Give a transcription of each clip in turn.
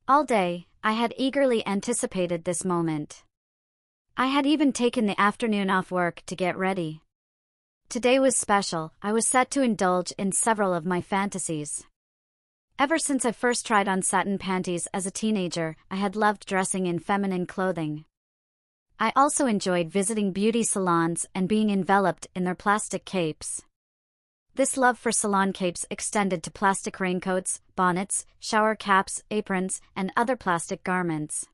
All day, I had eagerly anticipated this moment. I had even taken the afternoon off work to get ready. Today was special. I was set to indulge in several of my fantasies. Ever since I first tried on satin panties as a teenager, I had loved dressing in feminine clothing. I also enjoyed visiting beauty salons and being enveloped in their plastic capes. This love for salon capes extended to plastic raincoats, bonnets, shower caps, aprons, and other plastic garments.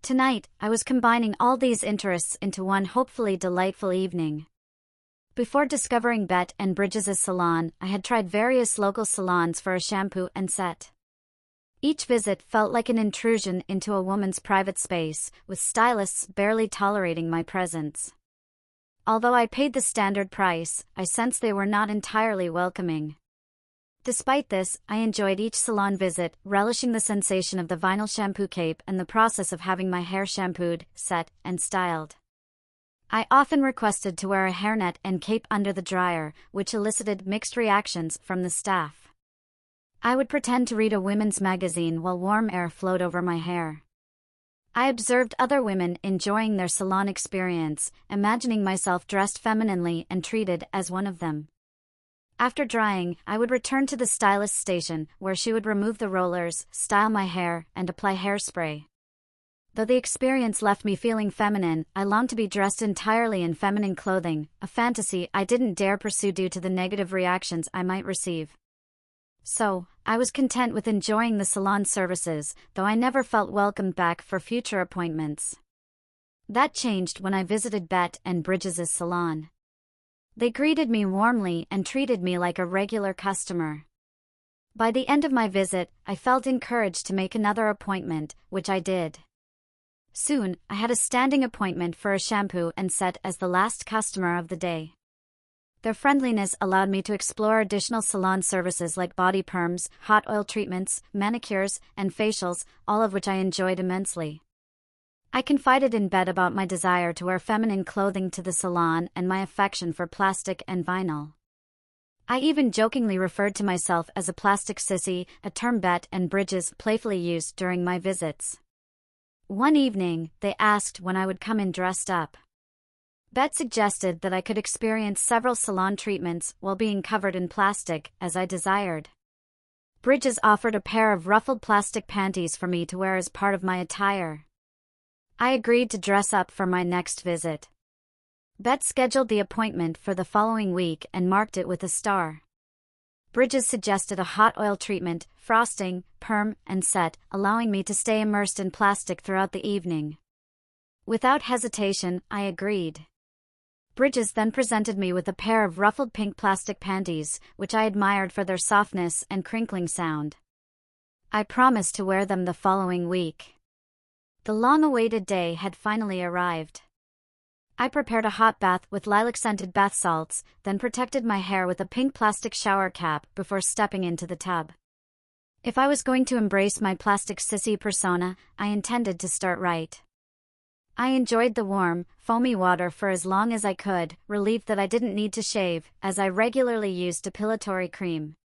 Tonight, I was combining all these interests into one hopefully delightful evening. Before discovering Bet and Bridges' salon, I had tried various local salons for a shampoo and set. Each visit felt like an intrusion into a woman's private space, with stylists barely tolerating my presence. Although I paid the standard price, I sensed they were not entirely welcoming. Despite this, I enjoyed each salon visit, relishing the sensation of the vinyl shampoo cape and the process of having my hair shampooed, set, and styled. I often requested to wear a hairnet and cape under the dryer, which elicited mixed reactions from the staff. I would pretend to read a women's magazine while warm air flowed over my hair. I observed other women enjoying their salon experience, imagining myself dressed femininely and treated as one of them. After drying, I would return to the stylist station, where she would remove the rollers, style my hair, and apply hairspray. Though the experience left me feeling feminine, I longed to be dressed entirely in feminine clothing, a fantasy I didn't dare pursue due to the negative reactions I might receive. So, I was content with enjoying the salon services, though I never felt welcomed back for future appointments. That changed when I visited Bet and Bridges' salon. They greeted me warmly and treated me like a regular customer. By the end of my visit, I felt encouraged to make another appointment, which I did. Soon, I had a standing appointment for a shampoo and set as the last customer of the day. Their friendliness allowed me to explore additional salon services like body perms, hot oil treatments, manicures, and facials, all of which I enjoyed immensely. I confided in Bet about my desire to wear feminine clothing to the salon and my affection for plastic and vinyl. I even jokingly referred to myself as a plastic sissy, a term Bet and Bridges playfully used during my visits. One evening, they asked when I would come in dressed up. Bet suggested that I could experience several salon treatments while being covered in plastic, as I desired. Bridges offered a pair of ruffled plastic panties for me to wear as part of my attire. I agreed to dress up for my next visit. Bet scheduled the appointment for the following week and marked it with a star. Bridges suggested a hot oil treatment, frosting, perm, and set, allowing me to stay immersed in plastic throughout the evening. Without hesitation, I agreed. Bridges then presented me with a pair of ruffled pink plastic panties, which I admired for their softness and crinkling sound. I promised to wear them the following week. The long-awaited day had finally arrived. I prepared a hot bath with lilac-scented bath salts, then protected my hair with a pink plastic shower cap before stepping into the tub. If I was going to embrace my plastic sissy persona, I intended to start right. I enjoyed the warm, foamy water for as long as I could, relieved that I didn't need to shave, as I regularly used depilatory cream.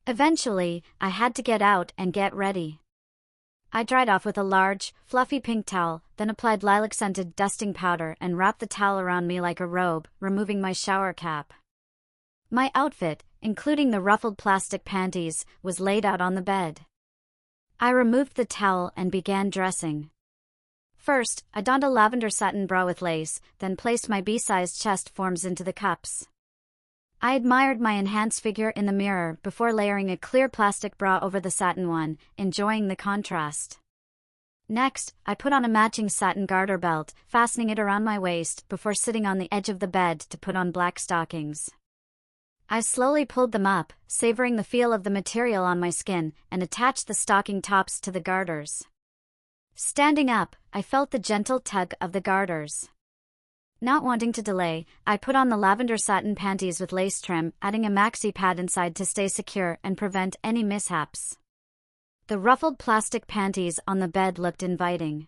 Eventually, I had to get out and get ready. I dried off with a large, fluffy pink towel, then applied lilac-scented dusting powder and wrapped the towel around me like a robe, removing my shower cap. My outfit, including the ruffled plastic panties, was laid out on the bed. I removed the towel and began dressing. First, I donned a lavender satin bra with lace, then placed my B-sized chest forms into the cups. I admired my enhanced figure in the mirror before layering a clear plastic bra over the satin one, enjoying the contrast. Next, I put on a matching satin garter belt, fastening it around my waist before sitting on the edge of the bed to put on black stockings. I slowly pulled them up, savoring the feel of the material on my skin, and attached the stocking tops to the garters. Standing up, I felt the gentle tug of the garters. Not wanting to delay, I put on the lavender satin panties with lace trim, adding a maxi pad inside to stay secure and prevent any mishaps. The ruffled plastic panties on the bed looked inviting.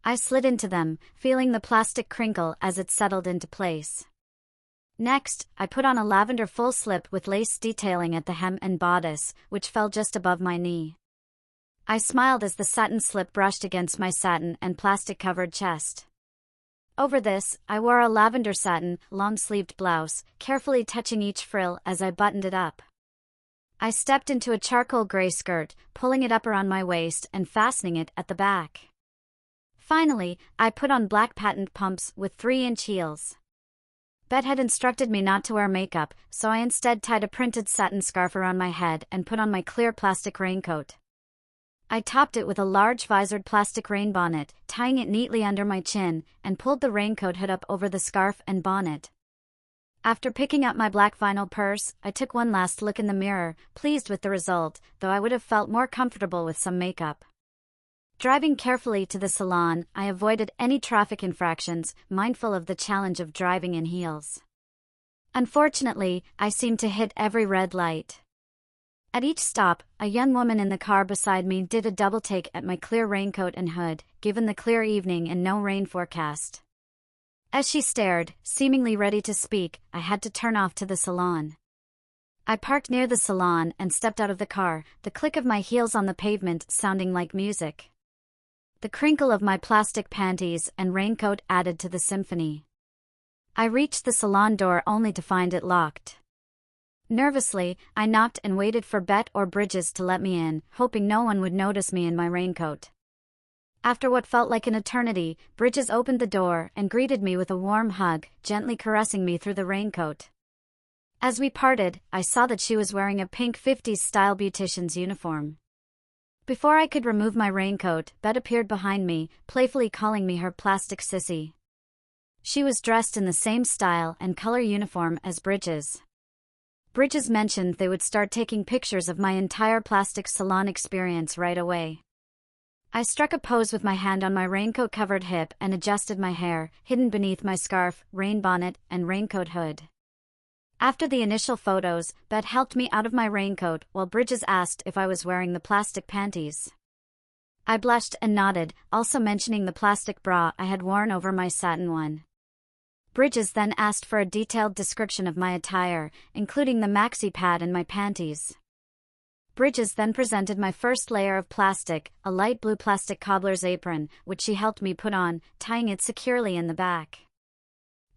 I slid into them, feeling the plastic crinkle as it settled into place. Next, I put on a lavender full slip with lace detailing at the hem and bodice, which fell just above my knee. I smiled as the satin slip brushed against my satin and plastic-covered chest. Over this, I wore a lavender satin, long-sleeved blouse, carefully touching each frill as I buttoned it up. I stepped into a charcoal gray skirt, pulling it up around my waist and fastening it at the back. Finally, I put on black patent pumps with 3-inch heels. Bet had instructed me not to wear makeup, so I instead tied a printed satin scarf around my head and put on my clear plastic raincoat. I topped it with a large visored plastic rain bonnet, tying it neatly under my chin, and pulled the raincoat hood up over the scarf and bonnet. After picking up my black vinyl purse, I took one last look in the mirror, pleased with the result, though I would have felt more comfortable with some makeup. Driving carefully to the salon, I avoided any traffic infractions, mindful of the challenge of driving in heels. Unfortunately, I seemed to hit every red light. At each stop, a young woman in the car beside me did a double take at my clear raincoat and hood, given the clear evening and no rain forecast. As she stared, seemingly ready to speak, I had to turn off to the salon. I parked near the salon and stepped out of the car, the click of my heels on the pavement sounding like music. The crinkle of my plastic panties and raincoat added to the symphony. I reached the salon door only to find it locked. Nervously, I knocked and waited for Bet or Bridges to let me in, hoping no one would notice me in my raincoat. After what felt like an eternity, Bridges opened the door and greeted me with a warm hug, gently caressing me through the raincoat. As we parted, I saw that she was wearing a pink 50s-style beautician's uniform. Before I could remove my raincoat, Bet appeared behind me, playfully calling me her plastic sissy. She was dressed in the same style and color uniform as Bridges. Bridges mentioned they would start taking pictures of my entire plastic salon experience right away. I struck a pose with my hand on my raincoat-covered hip and adjusted my hair, hidden beneath my scarf, rain bonnet, and raincoat hood. After the initial photos, Bet helped me out of my raincoat while Bridges asked if I was wearing the plastic panties. I blushed and nodded, also mentioning the plastic bra I had worn over my satin one. Bridges then asked for a detailed description of my attire, including the maxi pad and my panties. Bridges then presented my first layer of plastic, a light blue plastic cobbler's apron, which she helped me put on, tying it securely in the back.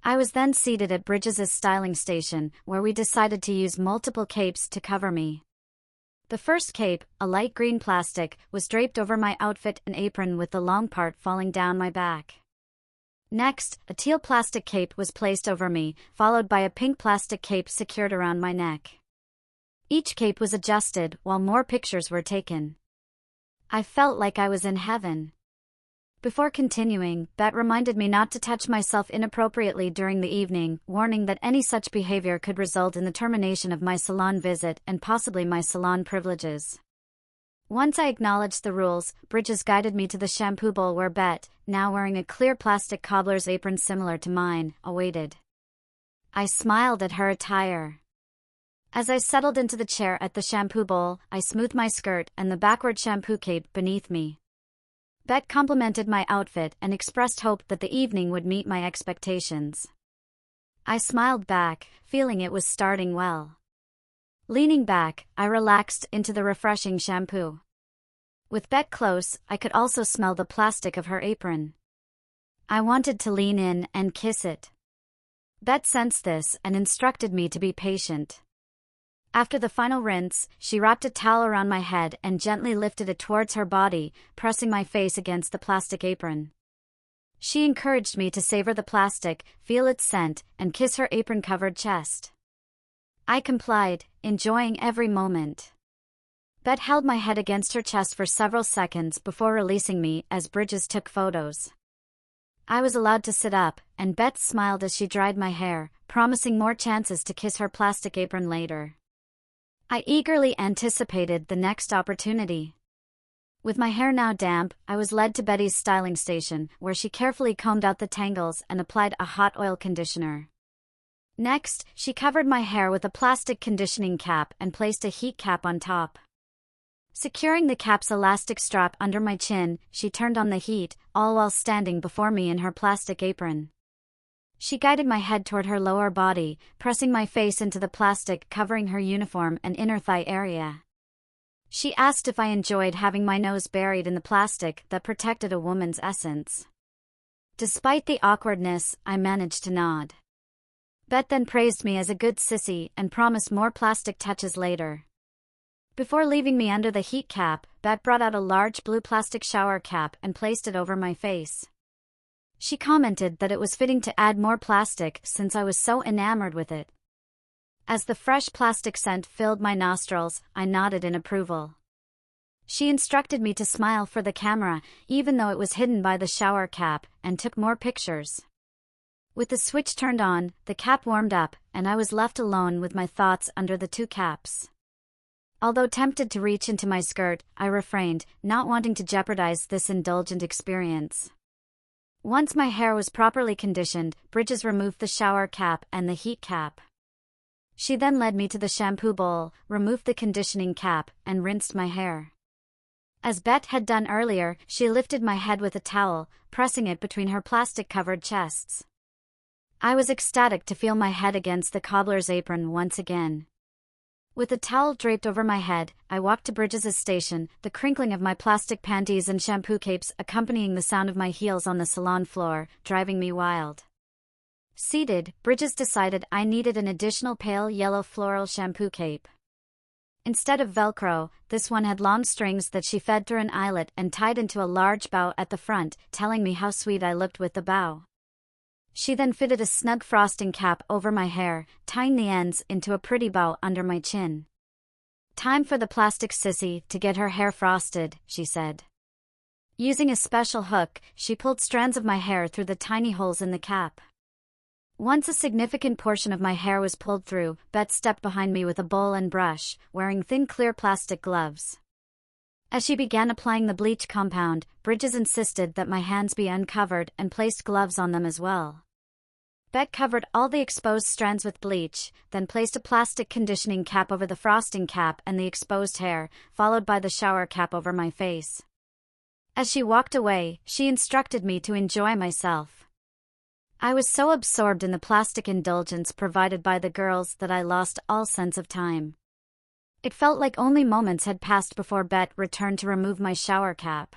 I was then seated at Bridges' styling station, where we decided to use multiple capes to cover me. The first cape, a light green plastic, was draped over my outfit and apron with the long part falling down my back. Next, a teal plastic cape was placed over me, followed by a pink plastic cape secured around my neck. Each cape was adjusted while more pictures were taken. I felt like I was in heaven. Before continuing, Bet reminded me not to touch myself inappropriately during the evening, warning that any such behavior could result in the termination of my salon visit and possibly my salon privileges. Once I acknowledged the rules, Bridges guided me to the shampoo bowl where Bet, now wearing a clear plastic cobbler's apron similar to mine, awaited. I smiled at her attire. As I settled into the chair at the shampoo bowl, I smoothed my skirt and the backward shampoo cape beneath me. Bet complimented my outfit and expressed hope that the evening would meet my expectations. I smiled back, feeling it was starting well. Leaning back, I relaxed into the refreshing shampoo. With Bet close, I could also smell the plastic of her apron. I wanted to lean in and kiss it. Bet sensed this and instructed me to be patient. After the final rinse, she wrapped a towel around my head and gently lifted it towards her body, pressing my face against the plastic apron. She encouraged me to savor the plastic, feel its scent, and kiss her apron-covered chest. I complied, enjoying every moment. Bet held my head against her chest for several seconds before releasing me as Bridges took photos. I was allowed to sit up, and Bet smiled as she dried my hair, promising more chances to kiss her plastic apron later. I eagerly anticipated the next opportunity. With my hair now damp, I was led to Betty's styling station, where she carefully combed out the tangles and applied a hot oil conditioner. Next, she covered my hair with a plastic conditioning cap and placed a heat cap on top. Securing the cap's elastic strap under my chin, she turned on the heat, all while standing before me in her plastic apron. She guided my head toward her lower body, pressing my face into the plastic covering her uniform and inner thigh area. She asked if I enjoyed having my nose buried in the plastic that protected a woman's essence. Despite the awkwardness, I managed to nod. Bet then praised me as a good sissy and promised more plastic touches later. Before leaving me under the heat cap, Bet brought out a large blue plastic shower cap and placed it over my face. She commented that it was fitting to add more plastic since I was so enamored with it. As the fresh plastic scent filled my nostrils, I nodded in approval. She instructed me to smile for the camera, even though it was hidden by the shower cap, and took more pictures. With the switch turned on, the cap warmed up, and I was left alone with my thoughts under the two caps. Although tempted to reach into my skirt, I refrained, not wanting to jeopardize this indulgent experience. Once my hair was properly conditioned, Bridges removed the shower cap and the heat cap. She then led me to the shampoo bowl, removed the conditioning cap, and rinsed my hair. As Bet had done earlier, she lifted my head with a towel, pressing it between her plastic-covered chests. I was ecstatic to feel my head against the cobbler's apron once again. With a towel draped over my head, I walked to Bridges' station, the crinkling of my plastic panties and shampoo capes accompanying the sound of my heels on the salon floor, driving me wild. Seated, Bridges decided I needed an additional pale yellow floral shampoo cape. Instead of Velcro, this one had long strings that she fed through an eyelet and tied into a large bow at the front, telling me how sweet I looked with the bow. She then fitted a snug frosting cap over my hair, tying the ends into a pretty bow under my chin. "Time for the plastic sissy to get her hair frosted," she said. Using a special hook, she pulled strands of my hair through the tiny holes in the cap. Once a significant portion of my hair was pulled through, Bet stepped behind me with a bowl and brush, wearing thin clear plastic gloves. As she began applying the bleach compound, Bridges insisted that my hands be uncovered and placed gloves on them as well. Bet covered all the exposed strands with bleach, then placed a plastic conditioning cap over the frosting cap and the exposed hair, followed by the shower cap over my face. As she walked away, she instructed me to enjoy myself. I was so absorbed in the plastic indulgence provided by the girls that I lost all sense of time. It felt like only moments had passed before Bet returned to remove my shower cap.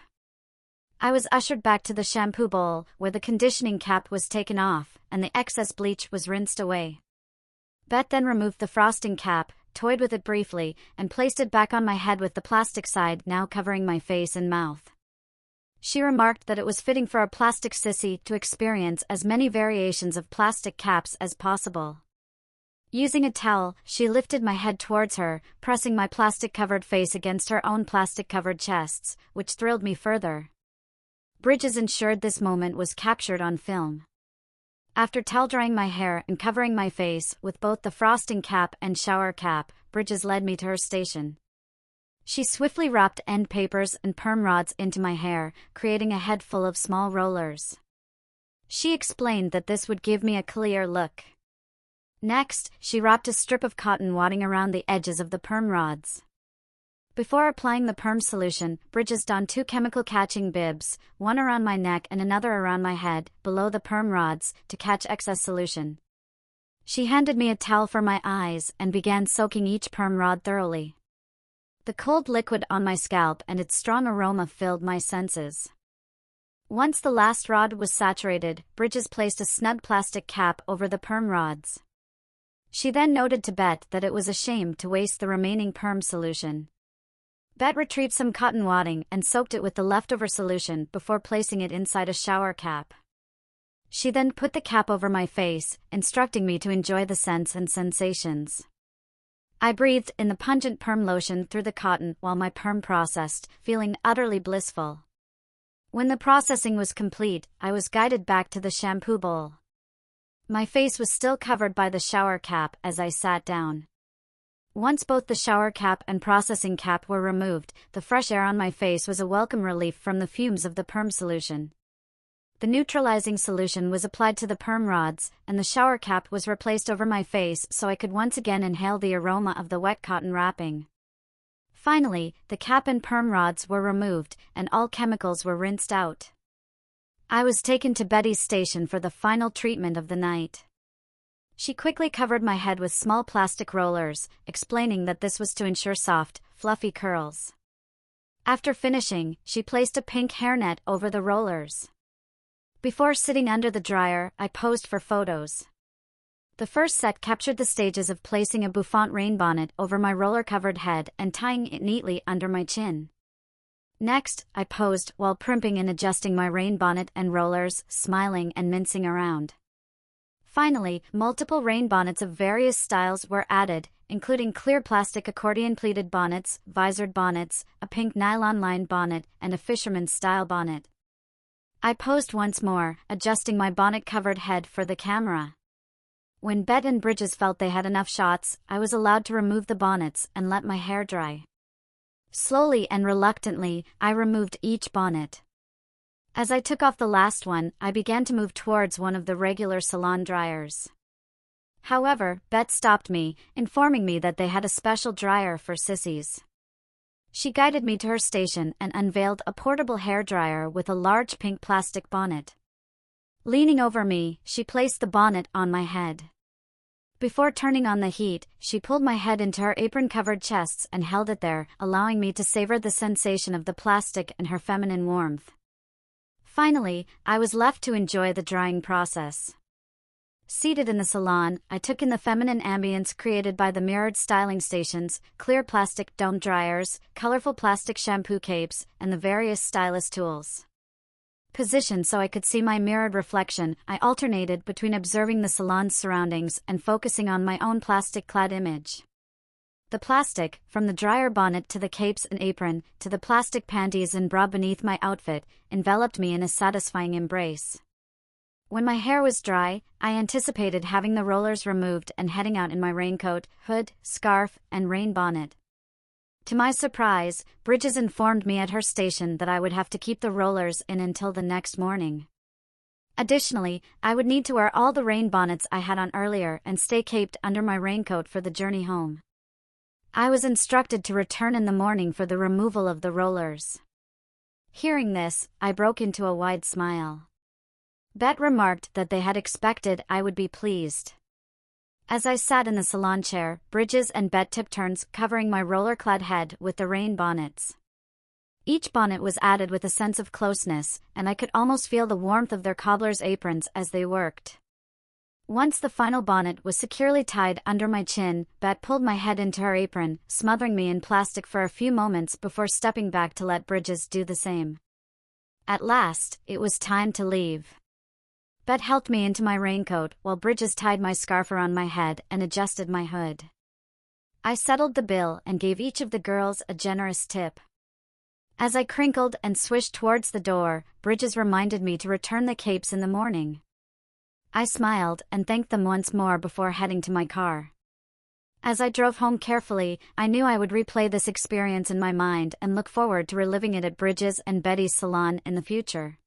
I was ushered back to the shampoo bowl, where the conditioning cap was taken off, and the excess bleach was rinsed away. Bet then removed the frosting cap, toyed with it briefly, and placed it back on my head with the plastic side now covering my face and mouth. She remarked that it was fitting for a plastic sissy to experience as many variations of plastic caps as possible. Using a towel, she lifted my head towards her, pressing my plastic-covered face against her own plastic-covered chests, which thrilled me further. Bridges ensured this moment was captured on film. After towel-drying my hair and covering my face with both the frosting cap and shower cap, Bridges led me to her station. She swiftly wrapped end papers and perm rods into my hair, creating a head full of small rollers. She explained that this would give me a clear look. Next, she wrapped a strip of cotton wadding around the edges of the perm rods. Before applying the perm solution, Bridges donned 2 chemical-catching bibs, one around my neck and another around my head, below the perm rods, to catch excess solution. She handed me a towel for my eyes and began soaking each perm rod thoroughly. The cold liquid on my scalp and its strong aroma filled my senses. Once the last rod was saturated, Bridges placed a snug plastic cap over the perm rods. She then noted to Bet that it was a shame to waste the remaining perm solution. Bet retrieved some cotton wadding and soaked it with the leftover solution before placing it inside a shower cap. She then put the cap over my face, instructing me to enjoy the scents and sensations. I breathed in the pungent perm lotion through the cotton while my perm processed, feeling utterly blissful. When the processing was complete, I was guided back to the shampoo bowl. My face was still covered by the shower cap as I sat down. Once both the shower cap and processing cap were removed, the fresh air on my face was a welcome relief from the fumes of the perm solution. The neutralizing solution was applied to the perm rods, and the shower cap was replaced over my face so I could once again inhale the aroma of the wet cotton wrapping. Finally, the cap and perm rods were removed, and all chemicals were rinsed out. I was taken to Betty's station for the final treatment of the night. She quickly covered my head with small plastic rollers, explaining that this was to ensure soft, fluffy curls. After finishing, she placed a pink hairnet over the rollers. Before sitting under the dryer, I posed for photos. The first set captured the stages of placing a bouffant rain bonnet over my roller-covered head and tying it neatly under my chin. Next, I posed while primping and adjusting my rain bonnet and rollers, smiling and mincing around. Finally, multiple rain bonnets of various styles were added, including clear plastic accordion-pleated bonnets, visored bonnets, a pink nylon-lined bonnet, and a fisherman-style bonnet. I posed once more, adjusting my bonnet-covered head for the camera. When Bet and Bridges felt they had enough shots, I was allowed to remove the bonnets and let my hair dry. Slowly and reluctantly, I removed each bonnet. As I took off the last one, I began to move towards one of the regular salon dryers. However, Bet stopped me, informing me that they had a special dryer for sissies. She guided me to her station and unveiled a portable hair dryer with a large pink plastic bonnet. Leaning over me, she placed the bonnet on my head. Before turning on the heat, she pulled my head into her apron-covered chests and held it there, allowing me to savor the sensation of the plastic and her feminine warmth. Finally, I was left to enjoy the drying process. Seated in the salon, I took in the feminine ambience created by the mirrored styling stations, clear plastic dome dryers, colorful plastic shampoo capes, and the various stylist tools. Positioned so I could see my mirrored reflection, I alternated between observing the salon's surroundings and focusing on my own plastic-clad image. The plastic, from the dryer bonnet to the capes and apron, to the plastic panties and bra beneath my outfit, enveloped me in a satisfying embrace. When my hair was dry, I anticipated having the rollers removed and heading out in my raincoat, hood, scarf, and rain bonnet. To my surprise, Bridges informed me at her station that I would have to keep the rollers in until the next morning. Additionally, I would need to wear all the rain bonnets I had on earlier and stay caped under my raincoat for the journey home. I was instructed to return in the morning for the removal of the rollers. Hearing this, I broke into a wide smile. Bet remarked that they had expected I would be pleased. As I sat in the salon chair, Bridges and Bet took turns covering my roller-clad head with the rain bonnets. Each bonnet was added with a sense of closeness, and I could almost feel the warmth of their cobbler's aprons as they worked. Once the final bonnet was securely tied under my chin, Bet pulled my head into her apron, smothering me in plastic for a few moments before stepping back to let Bridges do the same. At last, it was time to leave. Bet helped me into my raincoat, while Bridges tied my scarf around my head and adjusted my hood. I settled the bill and gave each of the girls a generous tip. As I crinkled and swished towards the door, Bridges reminded me to return the capes in the morning. I smiled and thanked them once more before heading to my car. As I drove home carefully, I knew I would replay this experience in my mind and look forward to reliving it at Bridges and Betty's salon in the future.